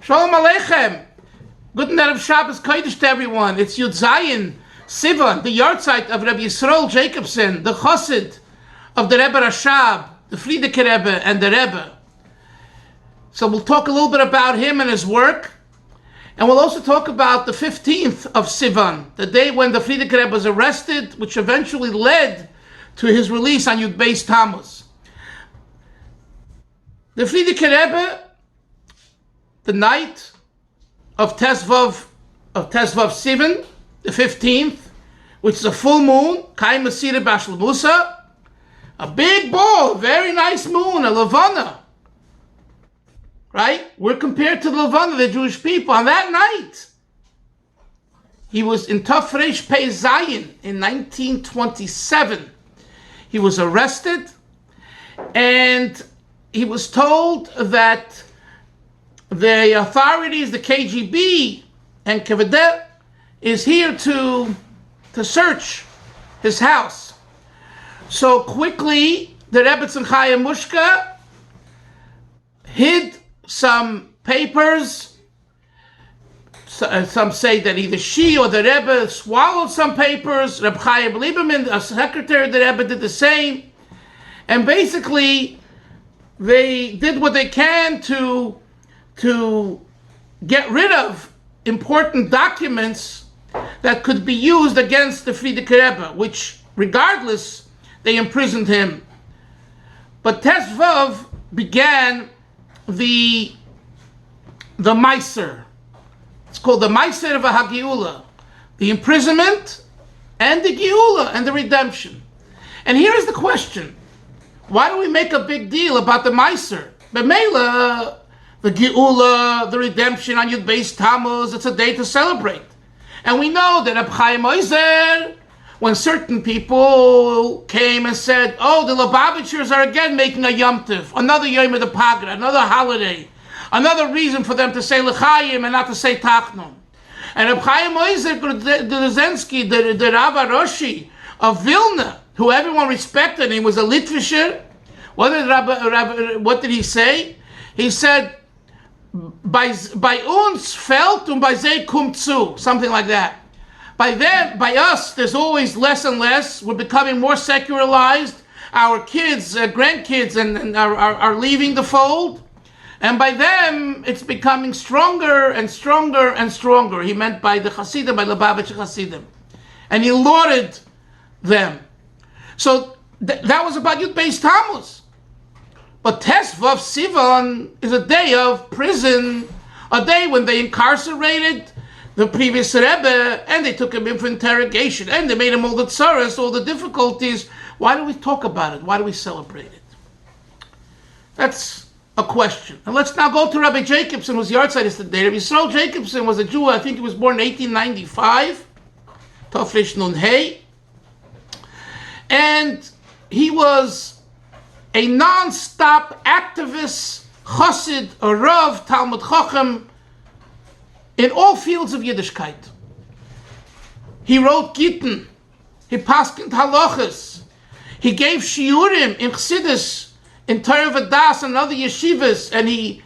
Shalom Aleichem. Good night of Shabbos Kodesh to everyone. It's Yud Zayin, Sivan, the yahrzeit of Rabbi Yisroel Jacobson, the chassid of the Rebbe Rashab, the Frierdiker Rebbe, and the Rebbe. So we'll talk a little bit about him and his work. And we'll also talk about the 15th of Sivan, the day when the Frierdiker Rebbe was arrested, which eventually led to his release on Yud Beis Tammuz. The Frierdiker Rebbe, the night of Tesvav Sivan, the 15th, which is a full moon, Kai Masira Bashal Musa, a big ball, very nice moon, a Levana. Right? We're compared to the Levana, the Jewish people. On that night, he was in Tafresh Pei Zayin in 1927. He was arrested, and he was told that the authorities, the KGB and Chabad, is here to search his house. So quickly, the Rebbe Tzimchaya Mushka hid some papers. Some say that either she or the Rebbe swallowed some papers. Reb Chaim Lieberman, a secretary of the Rebbe, did the same. And basically, they did what they can to get rid of important documents that could be used against the Frierdiker Rebbe, which, regardless, they imprisoned him. But Tesvav began the Meiser. It's called the Meiser of HaGeula, the imprisonment and the Geula and the redemption. And here is the question: why do we make a big deal about the Meiser? B'meila, the Geula, the redemption on Yud Beis Tammuz, it's a day to celebrate. And we know that Reb Chaim Oizer, when certain people came and said, oh, the Lubavitchers are again making a Yom Tov, another Yom of the Pagra, another holiday, another reason for them to say L'chaim and not to say Tachnun. And Reb Chaim Oizer Grudzinski, the Rav Aroshi of Vilna, who everyone respected, he was a Litvisher. What did he say? He said, by uns fällt und bei sie kommt zu, something like that. By us, there's always less and less. We're becoming more secularized. Our kids, grandkids, and are leaving the fold. And by them, it's becoming stronger and stronger and stronger. He meant by the Hasidim, by Lubavitcher Hasidim. And he lauded them. So that was about Yud Beis Tammuz. But Tesvav Sivan is a day of prison, a day when they incarcerated the previous Rebbe, and they took him in for interrogation, and they made him all the tsaras, all the difficulties. Why do we talk about it? Why do we celebrate it? That's a question. And let's now go to Rabbi Jacobson, whose yahrzeit is today. Rabbi Yisroel Jacobson was a Jew. I think he was born in 1895, Tafresh Nun Hey, and he was a non-stop activist, chassid, a rav, Talmud Chacham, in all fields of Yiddishkeit. He wrote Gittin, he paskent halachas, he gave shiurim in Chassidus, in Torah V'das and other yeshivas, and he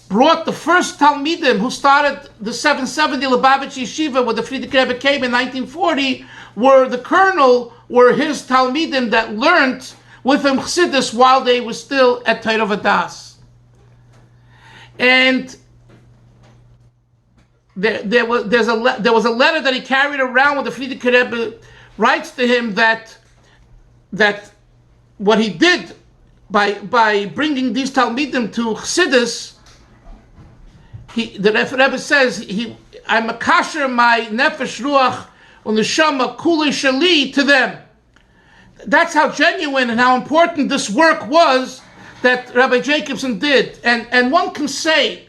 brought the first Talmidim who started the 770 Lubavitch Yeshiva, where the Frierdiker Rebbe came in 1940, were his Talmidim that learned with him Chassidus while they were still at Torah V'das. And there was a letter that he carried around with the Frierdiker Rebbe writes to him that what he did by bringing these Talmidim to Chassidus, the Rebbe says, I'm a kasher my nefesh ruach u'neshama kulei shali to them. That's how genuine and how important this work was that Rabbi Jacobson did. And one can say,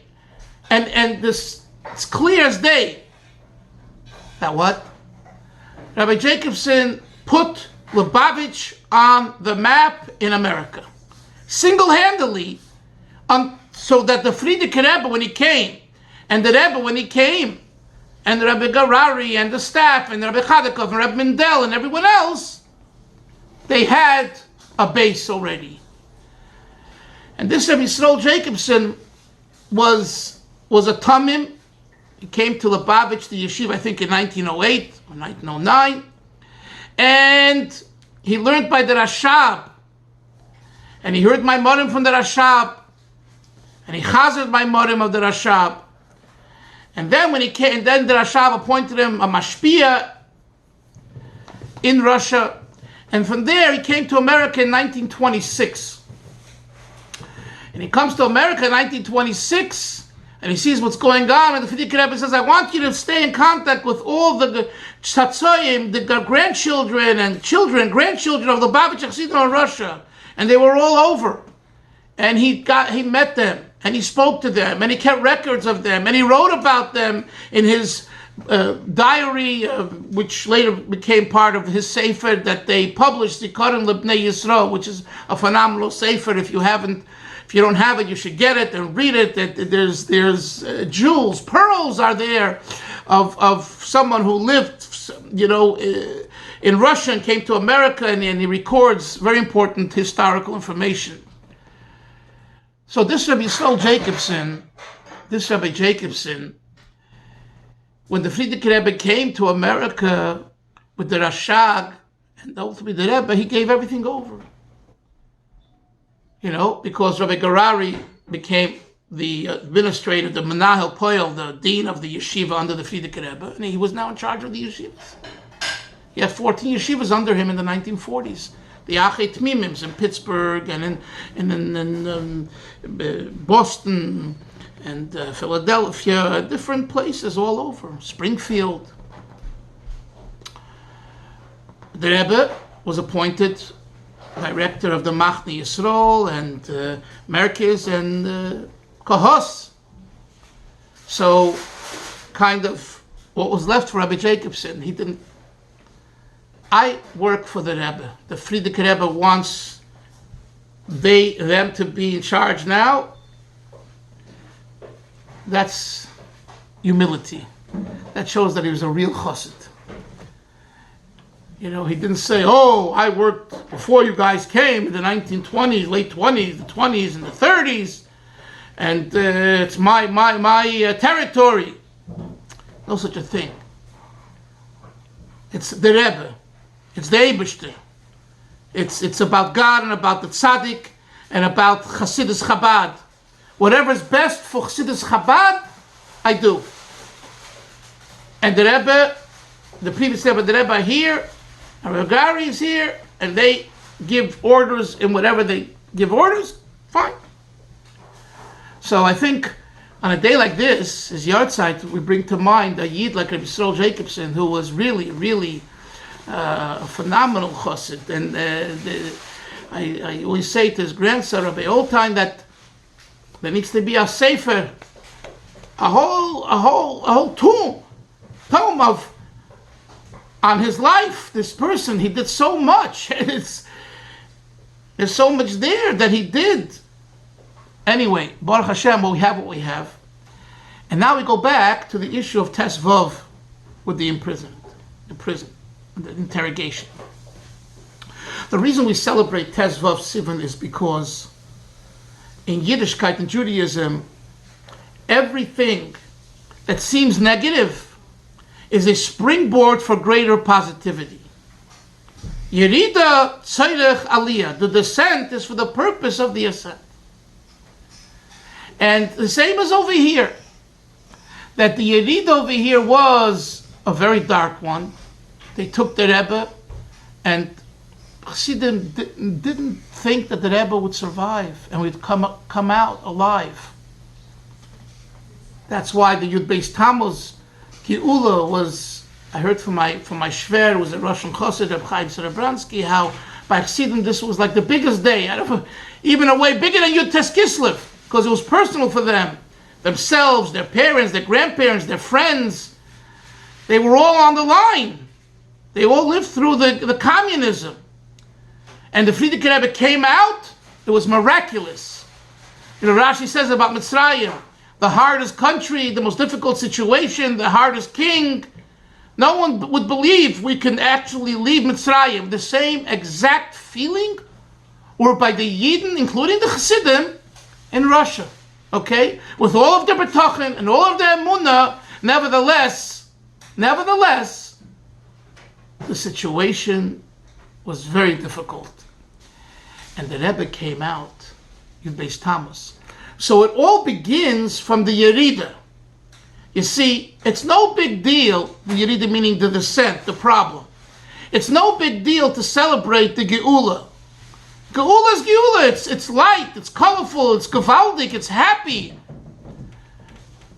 and this, it's clear as day, that what? Rabbi Jacobson put Lubavitch on the map in America. Single-handedly, so that the Frierdiker Rebbe, when he came, and the Rebbe, when he came, and the Rabbi Garari, and the staff, and the Rabbi Chadakov, and Rabbi Mendel, and everyone else, they had a base already. And this Rabbi Yisroel Jacobson was was a Tamim. He came to Lubavitch, the yeshiva, I think in 1908 or 1909. And he learned by the Rashab. And he heard my morim from the Rashab. And he chazered my morim of the Rashab. And then when he came, then the Rashab appointed him a mashpia in Russia. And from there he came to America in 1926. And he comes to America in 1926. And he sees what's going on, and the Frierdiker Rebbe says, I want you to stay in contact with all the tzatzoyim, the grandchildren and grandchildren of the Lubavitch Chassidim in Russia. And they were all over. And he met them, and he spoke to them, and he kept records of them, and he wrote about them in his diary, which later became part of his sefer that they published, Zikaron Lebnei Yisroel, which is a phenomenal sefer. If you don't have it, you should get it and read it. There's jewels, pearls are there of someone who lived, in Russia and came to America, and he records very important historical information. So this Rabbi Jacobson, when the Frierdiker Rebbe came to America with the Rashag and ultimately the Rebbe, he gave everything over. Because Rabbi Garari became the administrator, the Menahel Poel, the dean of the yeshiva under the Frierdiker Rebbe, and he was now in charge of the yeshivas. He had 14 yeshivas under him in the 1940s. The Achei Tmimims in Pittsburgh and in Boston and Philadelphia, different places all over, Springfield. The Rebbe was appointed director of the Machne Yisroel and Merkez and Kahos. So, kind of what was left for Rabbi Jacobson, I work for the Rebbe. The Frierdiker Rebbe wants them to be in charge now. That's humility. That shows that he was a real chassid. He didn't say, I worked before you guys came in the 1920s, late 20s, the 20s, and the 30s, and it's my territory. No such a thing. It's the Rebbe. It's the Eibishter. It's about God and about the Tzaddik and about Chassidus Chabad. Whatever's best for Chassidus Chabad, I do. And the Rebbe, the previous Rebbe, the Rebbe here, Rabbi Gari is here, and they give orders in whatever they give orders, fine. So I think on a day like this, as Yartzeit, we bring to mind a Yid like Rabbi Yisroel Jacobson, who was really, really a phenomenal chassid. And I always say to his grandson, Rabbi Oldtime, that there needs to be a sefer, a whole tome of on his life. This person, he did so much. There's so much there that he did. Anyway, Baruch Hashem, we have what we have. And now we go back to the issue of Tes Vav with the imprisonment, the interrogation. The reason we celebrate Tes Vav Sivan is because in Yiddishkeit and Judaism, everything that seems negative is a springboard for greater positivity. Yerida Tzorech Aliyah, the descent is for the purpose of the ascent. And the same as over here, that the Yerida over here was a very dark one. They took the Rebbe, and Chassidim didn't think that the Rebbe would survive and would come out alive. That's why the Yud Beis Tammuz Geula was, I heard from my shver, was a Russian chassid, Reb Chaim Serebransky, how by Chassidim this was like the biggest day, even a way bigger than Yud Tes Kislev, because it was personal for them, themselves, their parents, their grandparents, their friends. They were all on the line. They all lived through the communism. And the Frierdiker Rebbe came out, it was miraculous. Rashi says about Mitzrayim, the hardest country, the most difficult situation, the hardest king. No one would believe we can actually leave Mitzrayim. The same exact feeling were by the Yidden, including the Chassidim, in Russia. okay, with all of their betachin and all of their emunah, nevertheless, the situation was very difficult. And the Rebbe came out, Yud Beis Tammuz. So it all begins from the Yerida. You see, it's no big deal, the Yerida meaning the descent, the problem. It's no big deal to celebrate the Geula. Geula is Geula. It's light, it's colorful, it's gewaldig, it's happy.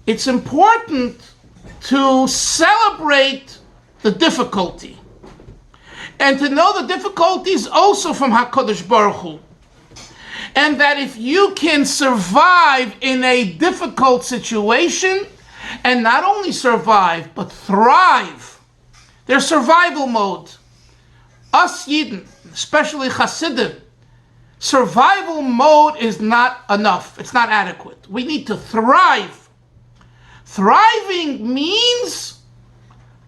It's important to celebrate the difficulty. And to know the difficulties also from HaKadosh Baruch Hu. And that if you can survive in a difficult situation, and not only survive, but thrive, there's survival mode. Us Yidden, especially Hasidim, survival mode is not enough. It's not adequate. We need to thrive. Thriving means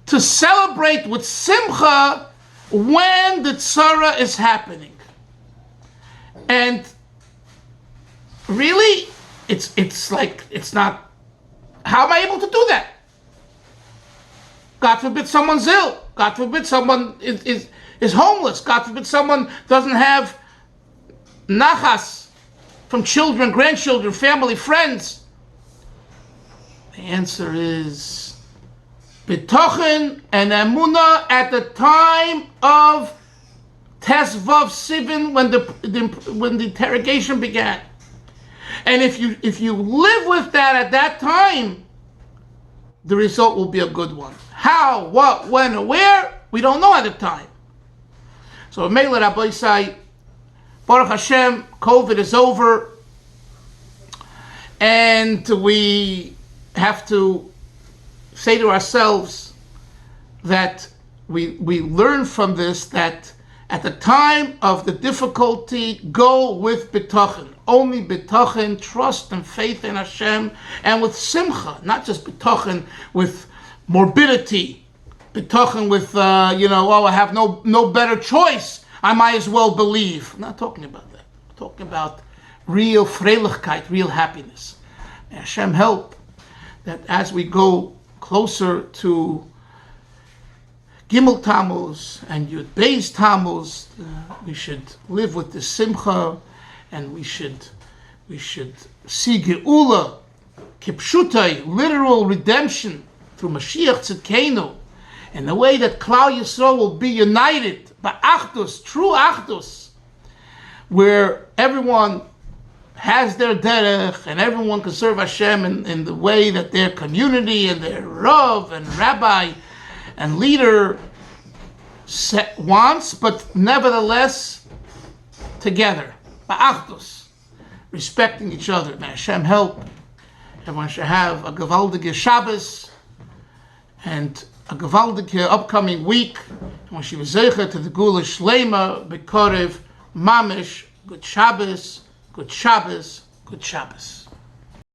to celebrate with simcha when the tzara is happening. And really, it's not, how am I able to do that? God forbid someone's ill. God forbid someone is homeless. God forbid someone doesn't have nachas from children, grandchildren, family, friends. The answer is betochen and emunah at the time of Tesvav Sivan, when the interrogation began. And if you live with that at that time, the result will be a good one. How, what, when, or where, we don't know at the time. So Meila Rabbi say, Baruch Hashem, COVID is over, and we have to say to ourselves that we learn from this that at the time of the difficulty, go with bitachon. Only bitachon, trust and faith in Hashem, and with simcha, not just bitachon with morbidity, bitachon with, I have no better choice, I might as well believe. I'm not talking about that. I'm talking about real freilichkeit, real happiness. May Hashem help that as we go closer to Gimel Tammuz and Yud Beis Tammuz, we should live with the simcha, and we should see Geula, Kipshutai, literal redemption through Mashiach Tzidkenu, in the way that Klal Yisroel will be united by Achdus, true Achdus, where everyone has their derech and everyone can serve Hashem in the way that their community and their Rav and Rabbi and leader wants, but nevertheless together, ba'achdus, respecting each other. May Hashem help. Everyone should have a gewaldige Shabbos and a gewaldige upcoming week. When she was zeicha to the Gula Shlema, B'korev, Mamish, good Shabbos, good Shabbos, good Shabbos.